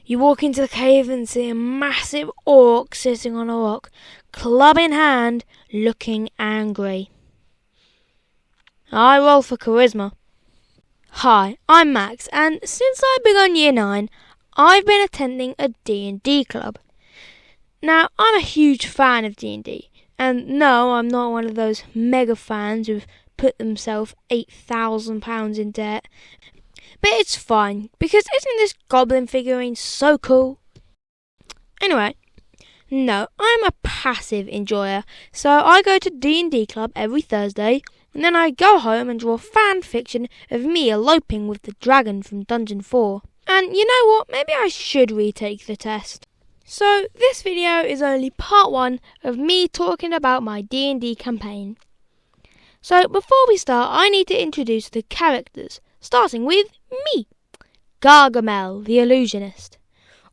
You walk into the cave and see a massive orc sitting on a rock, club in hand, looking angry. I roll for charisma. Hi, I'm Max, and since I begun Year 9, I've been attending a D&D club. Now, I'm a huge fan of D&D, and no, I'm not one of those mega fans who've put themselves £8,000 in debt. But it's fine, because isn't this goblin figurine so cool? Anyway, no, I'm a passive enjoyer, so I go to D&D club every Thursday, and then I go home and draw fan fiction of me eloping with the dragon from Dungeon 4. And you know what, maybe I should retake the test. So this video is only part 1 of me talking about my D&D campaign. So before we start, I need to introduce the characters, starting with me, Gargamel, the illusionist.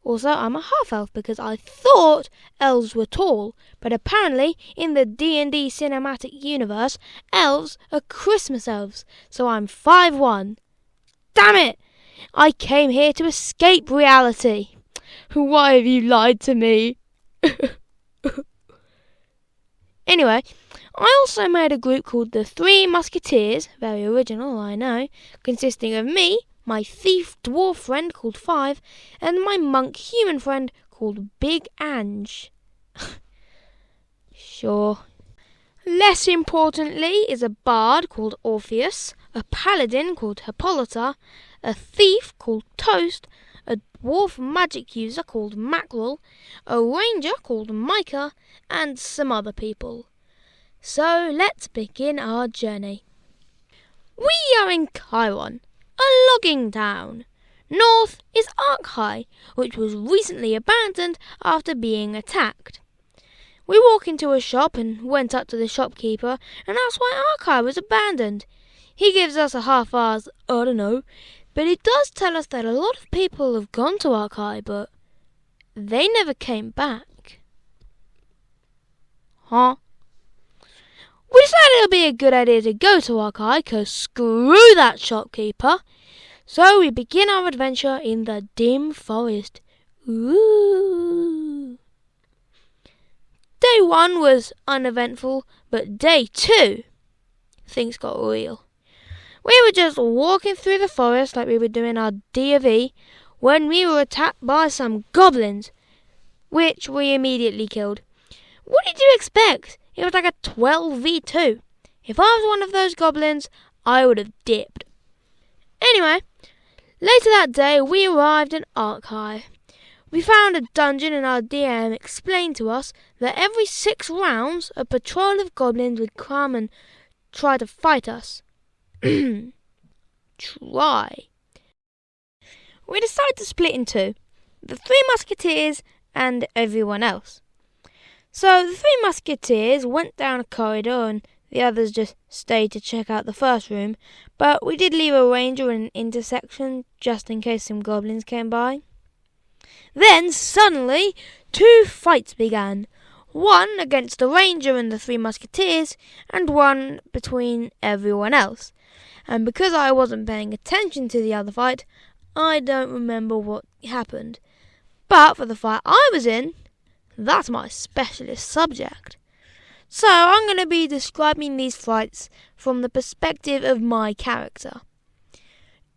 Also, I'm a half-elf because I thought elves were tall, but apparently in the D&D cinematic universe, elves are Christmas elves, so I'm 5'1". Damn it! I came here to escape reality. Why have you lied to me? Anyway, I also made a group called the Three Musketeers, very original, I know, consisting of me, my thief dwarf friend called Five, and my monk human friend called Big Ange. Sure. Less importantly is a bard called Orpheus, a paladin called Hippolyta, a thief called Toast, a dwarf magic user called Mackerel, a ranger called Micah, and some other people. So let's begin our journey. We are in Chiron, a logging town. North is Arkhai, which was recently abandoned after being attacked. We walk into a shop and went up to the shopkeeper and asked why Arkhai was abandoned. He gives us a half-assed, I don't know, but he does tell us that a lot of people have gone to Arkhai, but they never came back. Huh? We decided it would be a good idea to go to Arkhai, cause screw that shopkeeper. So we begin our adventure in the dim forest. Ooh. Day 1 was uneventful, but day 2, things got real. We were just walking through the forest like we were doing our D&D when we were attacked by some goblins, which we immediately killed. What did you expect? It was like a 12v2. If I was one of those goblins, I would have dipped. Anyway, later that day we arrived in Arkhai. We found a dungeon and our DM explained to us that every 6 rounds a patrol of goblins would come and try to fight us. Try. We decided to split in 2, the Three Musketeers and everyone else. So the Three Musketeers went down a corridor and the others just stayed to check out the first room, but we did leave a ranger in an intersection just in case some goblins came by. Then suddenly 2 fights began, one against the ranger and the Three Musketeers, and one between everyone else. And because I wasn't paying attention to the other fight, I don't remember what happened. But for the fight I was in, that's my specialist subject. So I'm going to be describing these fights from the perspective of my character.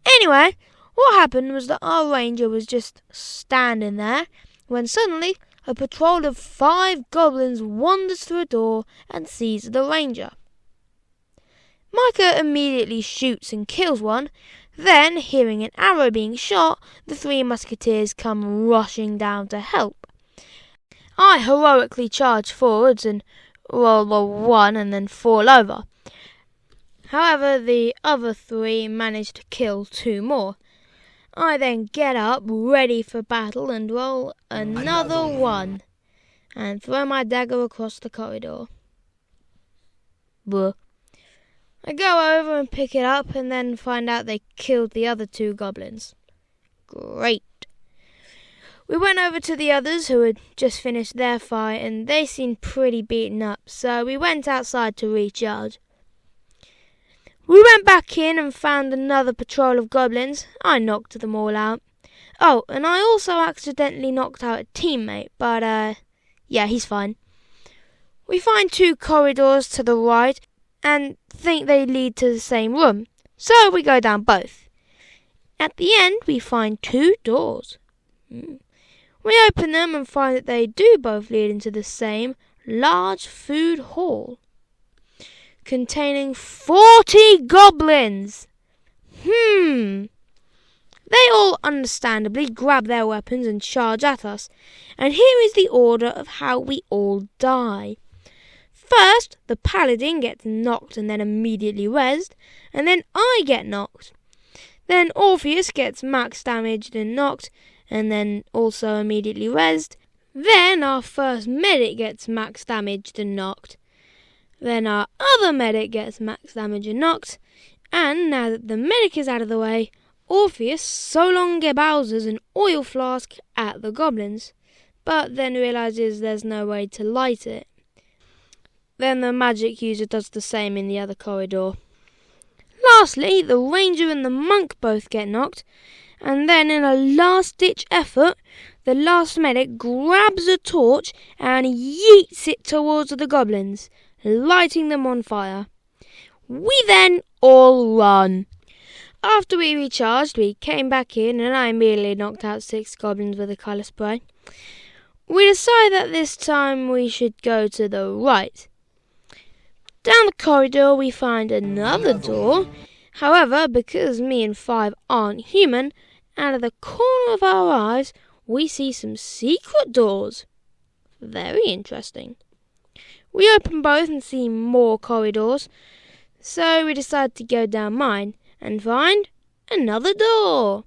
Anyway, what happened was that our ranger was just standing there when suddenly a patrol of 5 goblins wanders through a door and sees the ranger. Micah immediately shoots and kills one. Then, hearing an arrow being shot, the 3 musketeers come rushing down to help. I heroically charge forwards and roll a 1 and then fall over. However, the other 3 managed to kill 2 more. I then get up, ready for battle, and roll another 1, and throw my dagger across the corridor. Buh. I go over and pick it up, and then find out they killed the other 2 goblins. Great. We went over to the others who had just finished their fight, and they seemed pretty beaten up, so we went outside to recharge. We went back in and found another patrol of goblins. I knocked them all out. Oh, and I also accidentally knocked out a teammate, but yeah, he's fine. We find 2 corridors to the right and think they lead to the same room, so we go down both. At the end, we find 2 doors. We open them and find that they do both lead into the same large food hall, containing 40 goblins. They all understandably grab their weapons and charge at us, and here is the order of how we all die. First, the paladin gets knocked and then immediately rezzed, and then I get knocked. Then Orpheus gets max damaged and knocked, and then also immediately rezzed. Then our first medic gets max damaged and knocked. Then our other medic gets max damage and knocked, and now that the medic is out of the way, Orpheus Solonge Bowser's an oil flask at the goblins, but then realises there's no way to light it. Then the magic user does the same in the other corridor. Lastly, the ranger and the monk both get knocked, and then in a last-ditch effort, the last medic grabs a torch and yeets it towards the goblins, lighting them on fire. We then all run. After we recharged, we came back in and I immediately knocked out 6 goblins with a colour spray. We decide that this time we should go to the right. Down the corridor we find another door. However, because me and 5 aren't human, out of the corner of our eyes we see some secret doors. Very interesting. We open both and see more corridors, so we decide to go down mine and find another door.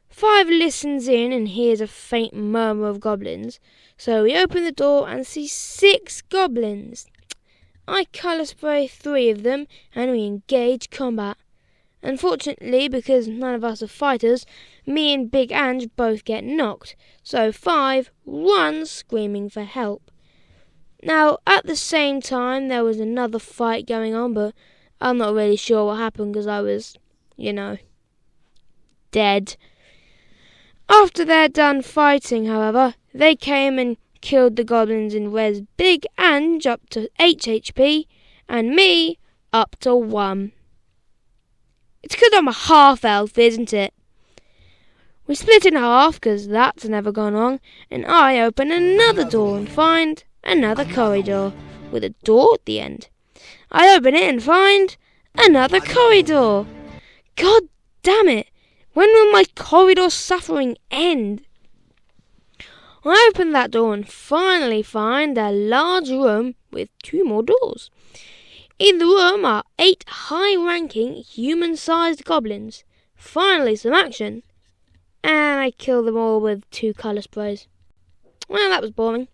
5 listens in and hears a faint murmur of goblins, so we open the door and see 6 goblins. I colour spray 3 of them and we engage combat. Unfortunately, because none of us are fighters, me and Big Ange both get knocked, so 5 runs screaming for help. Now, at the same time, there was another fight going on, but I'm not really sure what happened because I was, dead. After they're done fighting, however, they came and killed the goblins and rezzed Big Ange up to 8 HP and me up to 1. It's because I'm a half-elf, isn't it? We split in half because that's never gone wrong, and I open another door and find another corridor with a door at the end. I open it and find another corridor. God damn it! When will my corridor suffering end? I open that door and finally find a large room with 2 more doors. In the room are 8 high-ranking, human-sized goblins. Finally some action. And I kill them all with 2 colour sprays. Well, that was boring.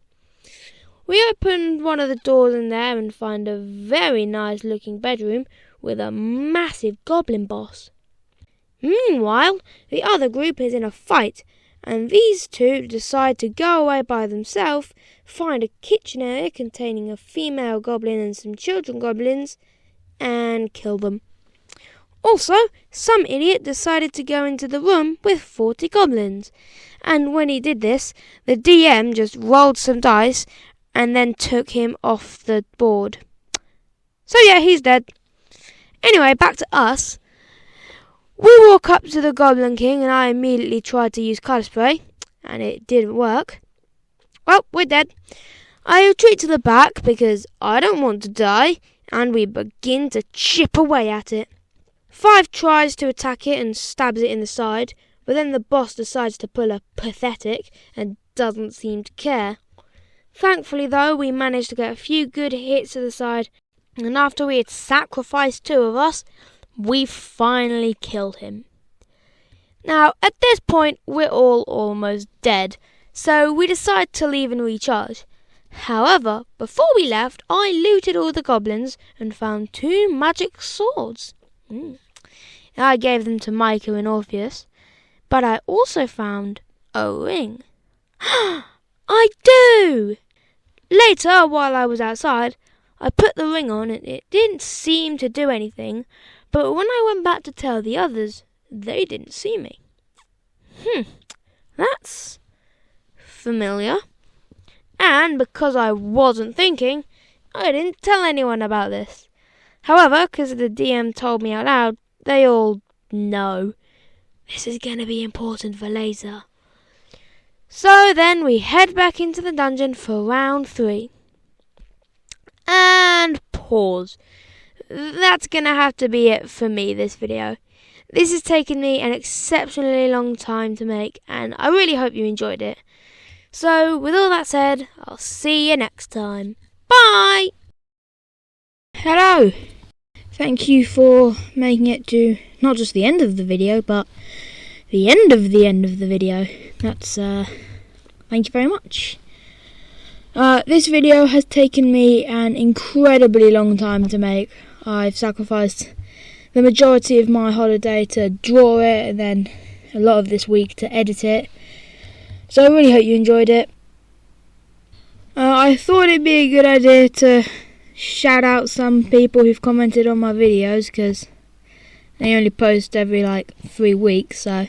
We opened one of the doors in there and find a very nice-looking bedroom with a massive goblin boss. Meanwhile, the other group is in a fight, and these 2 decide to go away by themselves, find a kitchen area containing a female goblin and some children goblins, and kill them. Also, some idiot decided to go into the room with 40 goblins, and when he did this, the DM just rolled some dice and then took him off the board. So yeah, he's dead. Anyway, back to us. We walk up to the Goblin King and I immediately tried to use colour spray, and it didn't work. Well, we're dead. I retreat to the back because I don't want to die, and we begin to chip away at it. 5 tries to attack it and stabs it in the side, but then the boss decides to pull a pathetic and doesn't seem to care. Thankfully though, we managed to get a few good hits to the side, and after we had sacrificed 2 of us, we finally killed him. Now, at this point, we're all almost dead, so we decide to leave and recharge. However, before we left, I looted all the goblins and found 2 magic swords. I gave them to Micah and Orpheus, but I also found a ring. I do! Later, while I was outside, I put the ring on and it didn't seem to do anything, but when I went back to tell the others, they didn't see me. That's familiar. And because I wasn't thinking, I didn't tell anyone about this. However, because the DM told me out loud, they all know. This is going to be important for later. So then we head back into the dungeon for round 3. And pause. That's going to have to be it for me this video. This has taken me an exceptionally long time to make, and I really hope you enjoyed it. So with all that said, I'll see you next time. Bye! Hello! Thank you for making it to not just the end of the video, but the end of the video. That's, thank you very much. This video has taken me an incredibly long time to make. I've sacrificed the majority of my holiday to draw it, and then a lot of this week to edit it. So I really hope you enjoyed it. I thought it'd be a good idea to shout out some people who've commented on my videos, because they only post every 3 weeks, so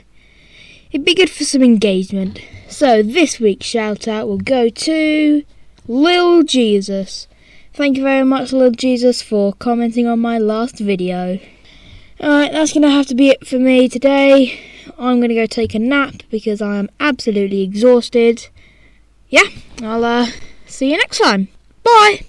it'd be good for some engagement. So this week's shout out will go to Lil Jesus. Thank you very much, Lil Jesus, for commenting on my last video. Alright, that's going to have to be it for me today. I'm going to go take a nap because I am absolutely exhausted. Yeah, I'll see you next time. Bye!